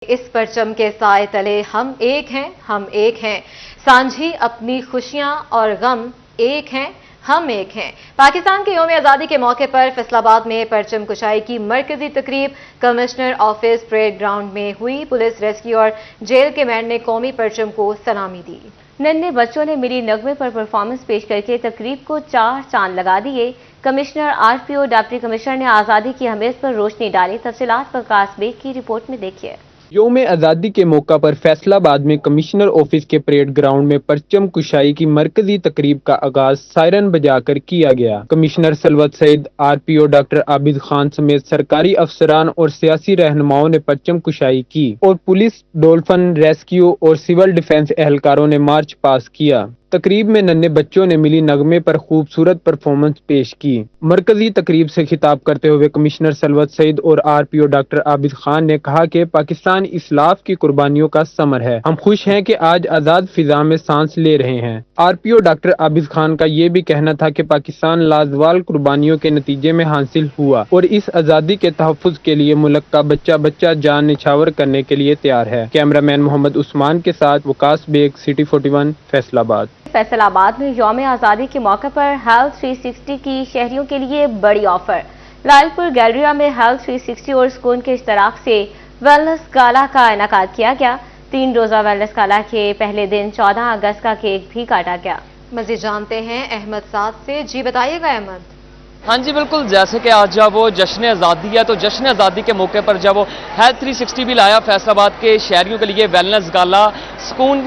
اس پرچم کے سائے تلے ہم ایک ہیں، ہم ایک ہیں، سانجھی اپنی خوشیاں اور غم ایک ہیں، ہم ایک ہیں۔ پاکستان کے یوم آزادی کے موقع پر فیصل آباد میں پرچم کشائی کی مرکزی تقریب کمشنر آفس پریڈ گراؤنڈ میں ہوئی۔ پولیس، ریسکیو اور جیل کے مین نے قومی پرچم کو سلامی دی۔ ننھے بچوں نے ملی نغمے پر پرفارمنس پیش کر کے تقریب کو 4 چاند لگا دیے۔ کمشنر RPO ڈپٹی کمشنر نے آزادی کی اہمیت پر روشنی ڈالی۔ تفصیلات وقاص بیگ کی رپورٹ میں دیکھیے۔ یوم آزادی کے موقع پر فیصل آباد میں کمشنر آفس کے پریڈ گراؤنڈ میں پرچم کشائی کی مرکزی تقریب کا آغاز سائرن بجا کر کیا گیا۔ کمشنر سلوت سعید، RPO ڈاکٹر عابد خان سمیت سرکاری افسران اور سیاسی رہنماؤں نے پرچم کشائی کی اور پولیس، ڈولفن، ریسکیو اور سول ڈیفنس اہلکاروں نے مارچ پاس کیا۔ تقریب میں ننھے بچوں نے ملی نغمے پر خوبصورت پرفارمنس پیش کی۔ مرکزی تقریب سے خطاب کرتے ہوئے کمشنر سلوت سعید اور RPO ڈاکٹر عابد خان نے کہا کہ پاکستان اسلاف کی قربانیوں کا ثمر ہے۔ ہم خوش ہیں کہ آج آزاد فضا میں سانس لے رہے ہیں۔ RPO ڈاکٹر عابد خان کا یہ بھی کہنا تھا کہ پاکستان لازوال قربانیوں کے نتیجے میں حاصل ہوا اور اس آزادی کے تحفظ کے لیے ملک کا بچہ بچہ جان نچھاور کرنے کے لیے تیار ہے۔ کیمرہ مین محمد عثمان کے ساتھ وقاص بیگ، سٹی 41، فیصل آباد۔ فیصل آباد میں یوم آزادی کے موقع پر ہیلتھ 360 کی شہریوں کے لیے بڑی آفر۔ لائل پور گیلریا میں ہیلتھ 360 اور سکون کے اشتراک سے ویلنس گالا کا انعقاد کیا گیا۔ 3 روزہ ویلنس گالا کے پہلے دن 14 اگست کا کیک بھی کاٹا گیا۔ مزید جانتے ہیں احمد سعد سے۔ جی بتائیے گا احمد۔ ہاں جی بالکل، جیسے کہ آج جب وہ جشن آزادی ہے تو جشن آزادی کے موقع پر جب وہ ہیلتھ 360 بھی لایا فیصل آباد کے شہریوں کے لیے ویلنس گالا، سکون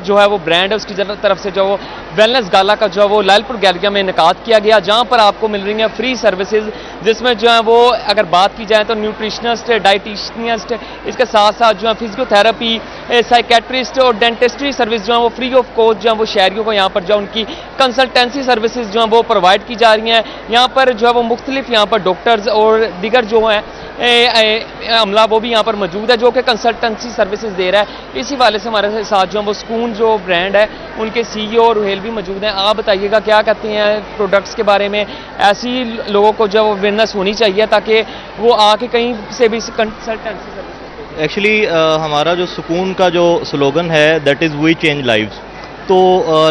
جو ہے وہ برانڈ ہے، اس کی طرف سے جو وہ ویلنس گالا کا جو ہے وہ لائل پور گیلریا میں انعقاد کیا گیا، جہاں پر آپ کو مل رہی ہیں فری سروسز، جس میں جو ہے وہ اگر بات کی جائے تو نیوٹریشنسٹ، ڈائٹیشنسٹ، اس کے ساتھ ساتھ جو ہے فزیو تھراپی، سائیکیٹرسٹ اور ڈینٹسٹری سروس جو ہے وہ فری آف کاسٹ جو ہے وہ شہریوں کو یہاں پر جو ان کی کنسلٹنسی سروسز جو ہیں وہ پرووائڈ کی جا رہی ہیں۔ یہاں پر جو ہے وہ مختلف یہاں پر ڈاکٹرز اور دیگر جو ہیں عملہ وہ بھی یہاں پر موجود ہے جو کہ کنسلٹنسی سروسز دے رہا ہے۔ اسی والے سے ہمارے ساتھ جو ہے وہ سکون جو برانڈ ہے ان کے CEO روہیل بھی موجود ہیں۔ آپ بتائیے گا کیا کہتے ہیں پروڈکٹس کے بارے میں؟ ایسی لوگوں کو جو اویئرنیس ہونی چاہیے تاکہ وہ آ کے کہیں سے بھی کنسلٹنسی سروس۔ ایکچولی ہمارا جو سکون کا جو سلوگن ہے that is we change lives, تو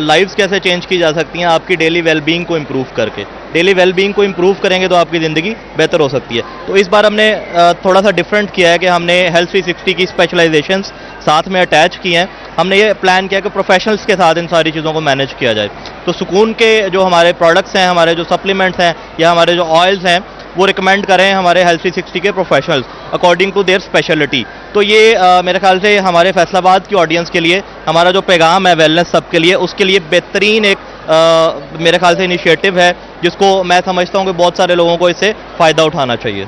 لائفز کیسے چینج کی جا سکتی ہیں؟ آپ کی ڈیلی ویل بینگ کو امپروو کر کے، ڈیلی ویل بینگ کو امپروو کریں گے تو آپ کی زندگی بہتر ہو سکتی ہے۔ تو اس بار ہم نے تھوڑا سا ڈفرینٹ کیا ہے کہ ہم نے ہیلتھ 360 کی اسپیشلائزیشنس ساتھ میں اٹیچ کی ہیں۔ ہم نے یہ پلان کیا کہ پروفیشنلس کے ساتھ ان ساری چیزوں کو مینیج کیا جائے۔ تو سکون کے جو ہمارے پروڈکٹس ہیں، ہمارے جو سپلیمنٹس ہیں یا ہمارے جو آئلز ہیں، وہ ریکمینڈ کریں ہمارے ہیلتھ 360 کے professionals according to their speciality. تو یہ میرے خیال سے ہمارے فیصل آباد کی آڈینس کے لیے ہمارا جو پیغام ہے ویلنس سب کے لیے، اس کے لیے بہترین ایک میرے خیال سے انیشیٹو ہے، جس کو میں سمجھتا ہوں کہ بہت سارے لوگوں کو اس سے فائدہ اٹھانا چاہیے۔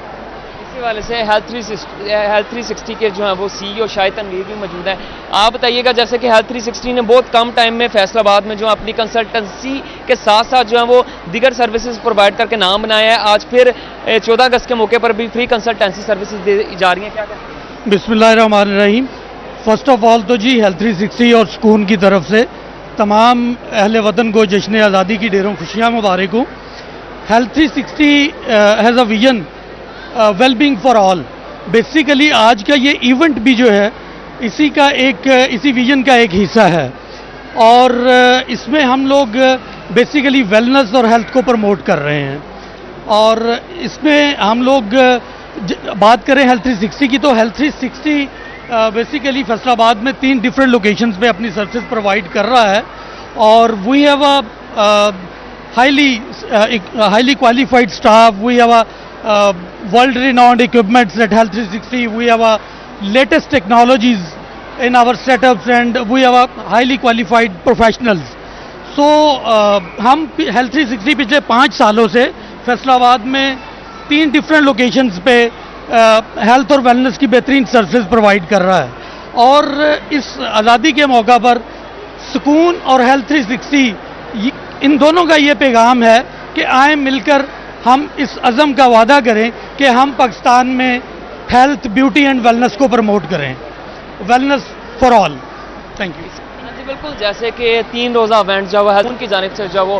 اسی والے سے ہیلتھ 360 کے جو ہیں وہ CEO شاہد تنویر بھی موجود ہیں۔ آپ بتائیے گا جیسے کہ ہیلتھ 360 نے بہت کم ٹائم میں فیصل آباد میں جو اپنی کنسلٹنسی کے ساتھ ساتھ جو ہے وہ دیگر سروسز پرووائڈ کر کے نام بنایا ہے۔ آج پھر 14 اگست کے موقع پر بھی فری کنسلٹنسی سروسز دی جا رہی ہیں، کیا کہتے ہیں؟ بسم اللہ الرحمن الرحیم۔ فرسٹ آف آل تو جی ہیلتھ 360 اور سکون کی طرف سے تمام اہل وطن کو جشن آزادی کی ڈھیروں خوشیاں مبارک ہوں۔ Health 360 has a vision well being for all. Basically آج کا یہ ایونٹ بھی جو ہے اسی ویژن کا ایک حصہ ہے، اور اس میں ہم لوگ بیسیکلی ویلنس اور ہیلتھ کو پروموٹ کر رہے ہیں۔ اور اس میں ہم لوگ بات کریں ہیلتھ 360 کی، تو ہیلتھ 360 بیسیکلی فیصل آباد میں 3 ڈفرینٹ لوکیشنز پہ اپنی سروسز پرووائڈ کر رہا ہے، اور we have a highly qualified staff. We have a world-renowned equipments at Health 360. We have a latest technologies in our setups, and we have a highly qualified professionals. So ہم Health 360 پچھلے 5 سالوں سے فیصل آباد میں 3 ڈفرینٹ لوکیشنز پہ health اور wellness کی بہترین سروسز پرووائڈ کر رہا ہے، اور اس آزادی کے موقع پر سکون اور ہیلتھ 360 ان دونوں کا یہ پیغام ہے کہ آئیں مل کر ہم اس عزم کا وعدہ کریں کہ ہم پاکستان میں ہیلتھ، بیوٹی اینڈ ویلنس کو پروموٹ کریں، wellness for all. Thank you. بالکل، جیسے کہ 3 روزہ ایونٹ جو ہے ان کی جانب سے جو وہ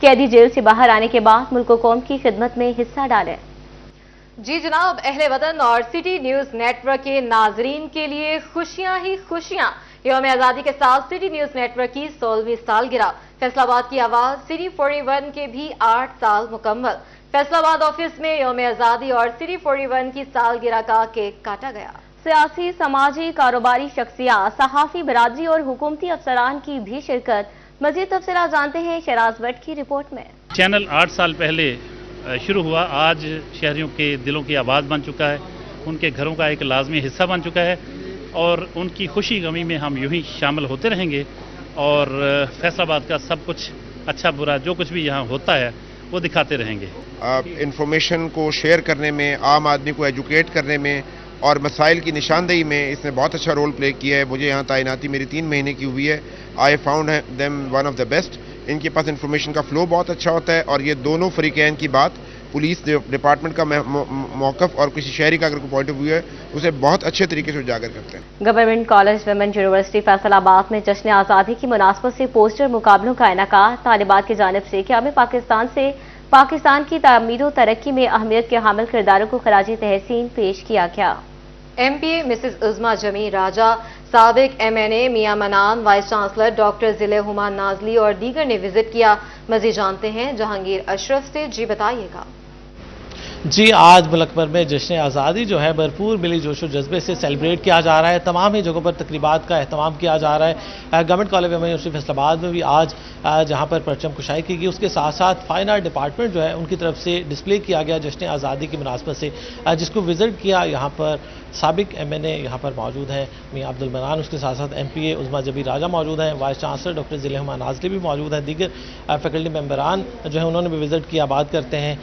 قیدی جیل سے باہر آنے کے بعد ملک و قوم کی خدمت میں حصہ ڈالیں۔ جی جناب، اہل وطن اور سٹی نیوز نیٹ ورک کے ناظرین کے لیے خوشیاں ہی خوشیاں۔ یوم آزادی کے ساتھ سٹی نیوز نیٹ ورک کی 16ویں سالگرہ، فیصل آباد کی آواز سٹی 41 کے بھی 8 سال مکمل۔ فیصل آباد آفس میں یوم آزادی اور سٹی 41 کی سالگرہ کا کیک کاٹا گیا۔ سیاسی، سماجی، کاروباری شخصیات، صحافی برادری اور حکومتی افسران کی بھی شرکت۔ مزید تفصیلات جانتے ہیں شہراز بٹ کی رپورٹ میں۔ چینل 8 سال پہلے شروع ہوا، آج شہریوں کے دلوں کی آواز بن چکا ہے، ان کے گھروں کا ایک لازمی حصہ بن چکا ہے اور ان کی خوشی غمی میں ہم یوں ہی شامل ہوتے رہیں گے اور فیصل آباد کا سب کچھ اچھا برا جو کچھ بھی یہاں ہوتا ہے وہ دکھاتے رہیں گے۔ انفارمیشن کو شیئر کرنے میں، عام آدمی کو ایجوکیٹ کرنے میں اور مسائل کی نشاندہی میں اس نے بہت اچھا رول پلے کیا ہے۔ مجھے یہاں تعیناتی میری 3 مہینے کی ہوئی ہے۔ I found them one of the best. ان کے پاس انفارمیشن کا فلو بہت اچھا ہوتا ہے اور یہ دونوں فریقین کی بات، پولیس ڈپارٹمنٹ کا موقف اور کسی شہری کا اگر کوئی پوائنٹ آف ویو ہے اسے بہت اچھے طریقے سے اجاگر کرتے ہیں۔ Government college women university Faisal آباد میں جشن آزادی کی مناسبت سے پوسٹر مقابلوں کا انعقاد۔ طالبات کی جانب سے قیام پاکستان سے پاکستان کی تعمیر و ترقی میں اہمیت کے حامل کرداروں کو خراج تحسین پیش کیا گیا۔ ایم پی اے مسز عظما جمیل راجہ، سابق ایم این اے میاں منان، وائس چانسلر ڈاکٹر ضلع ہما نازلی اور دیگر نے وزٹ کیا۔ مزید جانتے ہیں جہانگیر اشرف سے۔ جی بتائیے گا۔ جی، آج ملک بھر میں جشن آزادی جو ہے بھرپور ملی جوش و جذبے سے سیلیبریٹ کیا جا رہا ہے۔ تمام ہی جگہوں پر تقریبات کا اہتمام کیا جا رہا ہے۔ Government college women university Faisal آباد میں بھی آج جہاں پر پرچم کشائی کی گئی، اس کے ساتھ ساتھ فائن آرٹ ڈپارٹمنٹ جو ہے ان کی طرف سے ڈسپلے کیا گیا جشن آزادی کی مناسبت سے، جس کو وزٹ کیا۔ یہاں پر سابق ایم این اے یہاں پر موجود ہیں میاں عبد المنان، اس کے ساتھ ساتھ ایم پی اے عظما جمیل راجہ موجود ہیں، وائس چانسلر ڈاکٹر ضلع ہما نازلی بھی موجود ہیں، دیگر فیکلٹی ممبران جو ہیں انہوں نے بھی وزٹ کیا، بات کرتے ہیں۔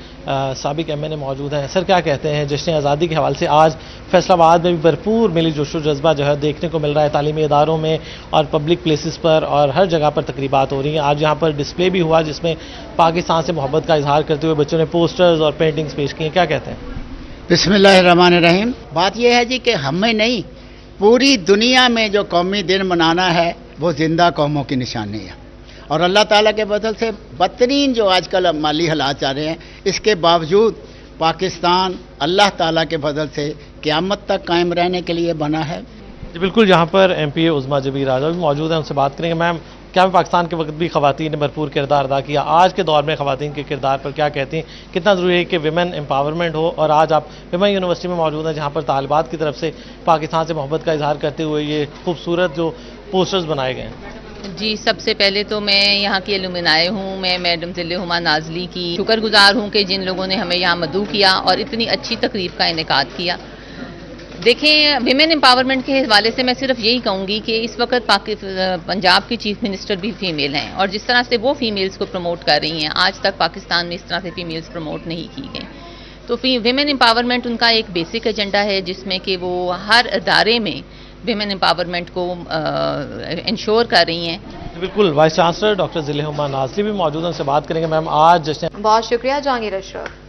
سابق ایم این اے موجود ہیں۔ سر کیا کہتے ہیں جشن آزادی کے حوالے سے؟ آج فیصل آباد میں بھی بھرپور ملی جوش و جذبہ جو ہے دیکھنے کو مل رہا ہے، تعلیمی اداروں میں اور پبلک پلیسز پر اور ہر جگہ پر تقریبات ہو رہی ہیں۔ آج یہاں پر ڈسپلے بھی ہوا جس میں پاکستان سے محبت کا اظہار کرتے ہوئے بچوں نے پوسٹرز اور پینٹنگز پیش کی ہیں، کیا کہتے ہیں؟ بسم اللہ الرحمن الرحیم۔ بات یہ ہے جی کہ ہمیں نہیں، پوری دنیا میں جو قومی دن منانا ہے وہ زندہ قوموں کی نشانی ہے، اور اللہ تعالیٰ کے بدل سے بدترین جو آج کل مالی حالات چل رہے ہیں، اس کے باوجود پاکستان اللہ تعالیٰ کے فضل سے قیامت تک قائم رہنے کے لیے بنا ہے۔ جی بالکل، یہاں پر ایم پی اے عظما جمیل راجہ بھی موجود ہیں، ان سے بات کریں گے۔ میم، کیا پاکستان کے وقت بھی خواتین نے بھرپور کردار ادا کیا؟ آج کے دور میں خواتین کے کردار پر کیا کہتی ہیں؟ کتنا ضروری ہے کہ ویمن امپاورمنٹ ہو؟ اور آج آپ ویمن یونیورسٹی میں موجود ہیں جہاں پر طالبات کی طرف سے پاکستان سے محبت کا اظہار کرتے ہوئے یہ خوبصورت جو پوسٹرز بنائے گئے ہیں۔ جی، سب سے پہلے تو میں یہاں کی الومنائے ہوں، میں میڈم ضلع ہما نازلی کی شکر گزار ہوں کہ جن لوگوں نے ہمیں یہاں مدعو کیا اور اتنی اچھی تقریب کا انعقاد کیا۔ دیکھیں، ویمن امپاورمنٹ کے حوالے سے میں صرف یہی کہوں گی کہ اس وقت پنجاب کی چیف منسٹر بھی فیمیل ہیں، اور جس طرح سے وہ فیمیلز کو پروموٹ کر رہی ہیں، آج تک پاکستان میں اس طرح سے فیمیلز پروموٹ نہیں کی گئیں۔ تو ویمن امپاورمنٹ ان کا ایک بیسک ایجنڈا ہے جس میں کہ وہ ہر ادارے میں ویمن امپاورمنٹ کو انشور کر رہی ہیں۔ بالکل، وائس چانسلر ڈاکٹر ضلع ہما نازلی بھی موجود ہیں، ان سے بات کریں گے۔ میم، آج جشن بہت شکریہ جہانگیر اشرف۔